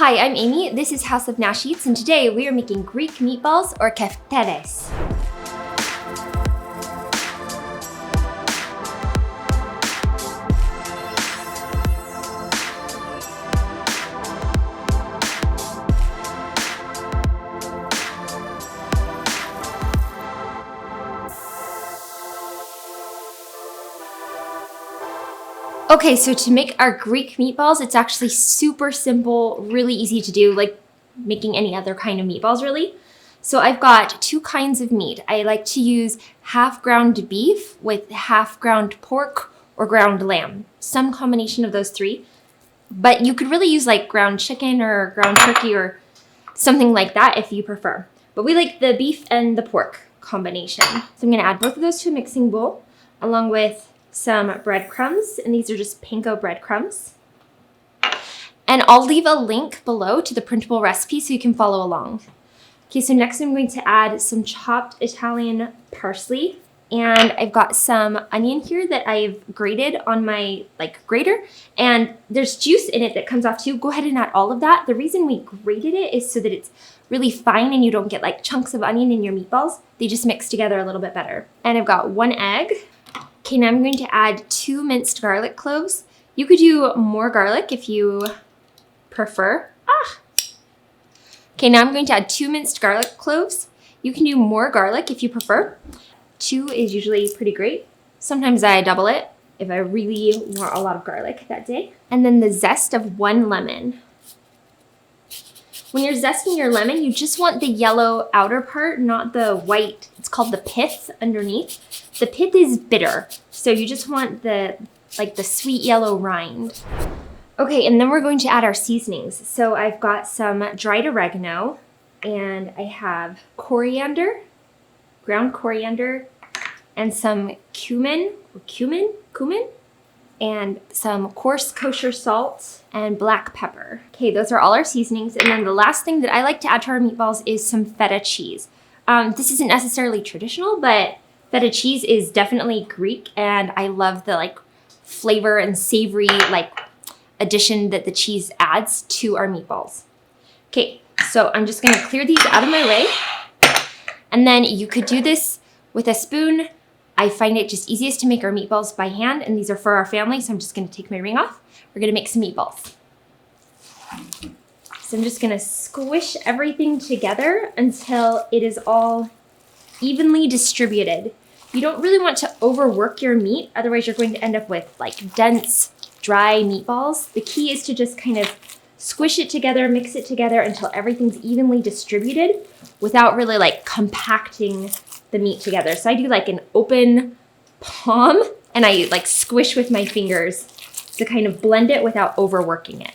Hi, I'm Amy, this is House of Nash Eats, and today we are making Greek meatballs or Keftedes. Okay, so to make our Greek meatballs, it's actually super simple, really easy to do, like making any other kind of meatballs really. So I've got two kinds of meat. I like to use half ground beef with half ground pork or ground lamb, some combination of those three. But you could really use like ground chicken or ground turkey or something like that if you prefer. But we like the beef and the pork combination. So I'm gonna add both of those to a mixing bowl along with some breadcrumbs, and these are just panko breadcrumbs. And I'll leave a link below to the printable recipe so you can follow along. Okay, so next I'm going to add some chopped Italian parsley, and I've got some onion here that I've grated on my grater, and there's juice in it that comes off too. Go ahead and add all of that. The reason we grated it is so that it's really fine and you don't get like chunks of onion in your meatballs. They just mix together a little bit better. And I've got one egg. Okay, now I'm going to add 2 minced garlic cloves. You could do more garlic if you prefer. Okay, now I'm going to add 2 minced garlic cloves. You can do more garlic if you prefer. 2 is usually pretty great. Sometimes I double it if I really want a lot of garlic that day. And then the zest of 1 lemon. When you're zesting your lemon, you just want the yellow outer part, not the white. It's called the pith underneath. The pith is bitter, so you just want the sweet yellow rind. Okay, and then we're going to add our seasonings. So I've got some dried oregano, and I have coriander, ground coriander, and some cumin, and some coarse kosher salt and black pepper. Okay, those are all our seasonings. And then the last thing that I like to add to our meatballs is some feta cheese. This isn't necessarily traditional, but feta cheese is definitely Greek, and I love the flavor and savory addition that the cheese adds to our meatballs. Okay, so I'm just gonna clear these out of my way. And then you could do this with a spoon. I find it just easiest to make our meatballs by hand, and these are for our family, so I'm just gonna take my ring off. We're gonna make some meatballs. So I'm just gonna squish everything together until it is all evenly distributed. You don't really want to overwork your meat, otherwise you're going to end up with dense, dry meatballs. The key is to just kind of squish it together, mix it together until everything's evenly distributed without really compacting the meat together. So I do an open palm, and I squish with my fingers to kind of blend it without overworking it.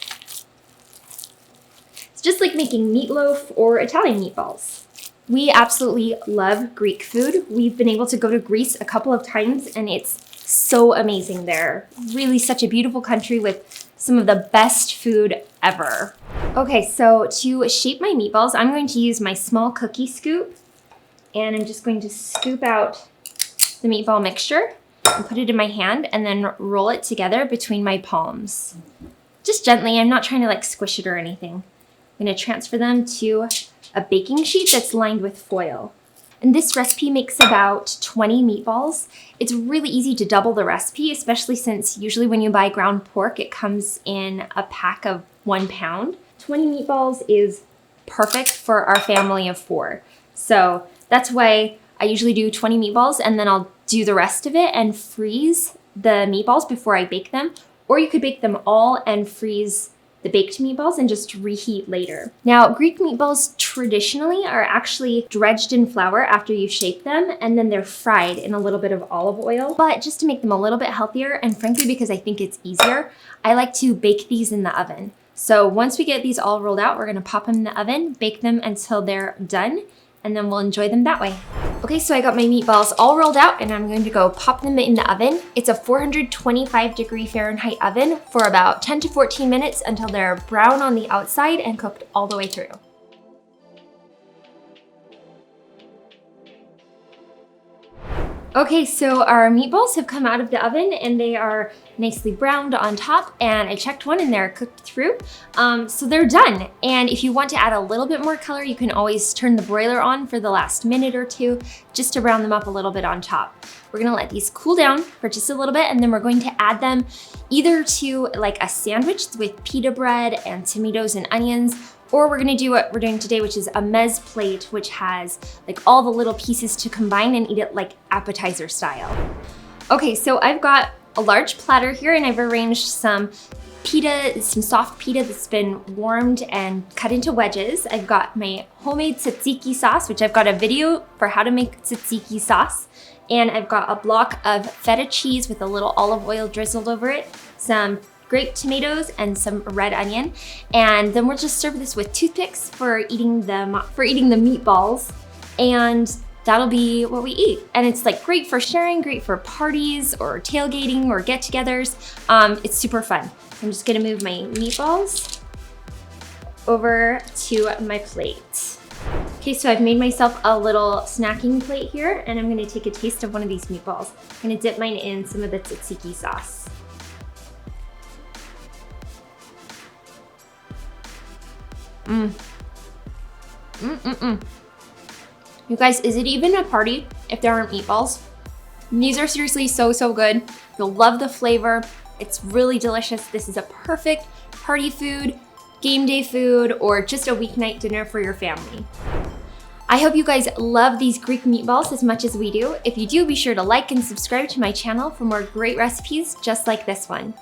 It's just like making meatloaf or Italian meatballs. We absolutely love Greek food. We've been able to go to Greece a couple of times, and it's so amazing there. Really such a beautiful country with some of the best food ever. Okay, so to shape my meatballs, I'm going to use my small cookie scoop, and I'm just going to scoop out the meatball mixture and put it in my hand and then roll it together between my palms. Just gently, I'm not trying to squish it or anything. I'm gonna transfer them to a baking sheet that's lined with foil. And this recipe makes about 20 meatballs. It's really easy to double the recipe, especially since usually when you buy ground pork, it comes in a pack of 1 pound. 20 meatballs is perfect for our family of 4. So that's why I usually do 20 meatballs, and then I'll do the rest of it and freeze the meatballs before I bake them. Or you could bake them all and freeze the baked meatballs and just reheat later. Now, Greek meatballs traditionally are actually dredged in flour after you shape them, and then they're fried in a little bit of olive oil. But just to make them a little bit healthier, and frankly because I think it's easier, I like to bake these in the oven. So once we get these all rolled out, we're gonna pop them in the oven, bake them until they're done, and then we'll enjoy them that way. Okay, so I got my meatballs all rolled out, and I'm going to go pop them in the oven. It's a 425-degree Fahrenheit oven for about 10 to 14 minutes until they're brown on the outside and cooked all the way through. Okay, so our meatballs have come out of the oven and they are nicely browned on top, and I checked one and they're cooked through. So they're done. And if you want to add a little bit more color, you can always turn the broiler on for the last minute or two just to brown them up a little bit on top. We're gonna let these cool down for just a little bit, and then we're going to add them either to like a sandwich with pita bread and tomatoes and onions, or we're gonna do what we're doing today, which is a mezze plate, which has like all the little pieces to combine and eat it like appetizer style. Okay, so I've got a large platter here and I've arranged some pita, some soft pita that's been warmed and cut into wedges. I've got my homemade tzatziki sauce, which I've got a video for how to make tzatziki sauce. And I've got a block of feta cheese with a little olive oil drizzled over it, some grape tomatoes and some red onion. And then we'll just serve this with toothpicks for eating the meatballs. And that'll be what we eat. And it's like great for sharing, great for parties or tailgating or get-togethers. It's super fun. I'm just gonna move my meatballs over to my plate. Okay, so I've made myself a little snacking plate here, and I'm gonna take a taste of one of these meatballs. I'm gonna dip mine in some of the tzatziki sauce. You guys, is it even a party if there aren't meatballs? These are seriously so, so good. You'll love the flavor. It's really delicious. This is a perfect party food, game day food, or just a weeknight dinner for your family. I hope you guys love these Greek meatballs as much as we do. If you do, be sure to like and subscribe to my channel for more great recipes just like this one.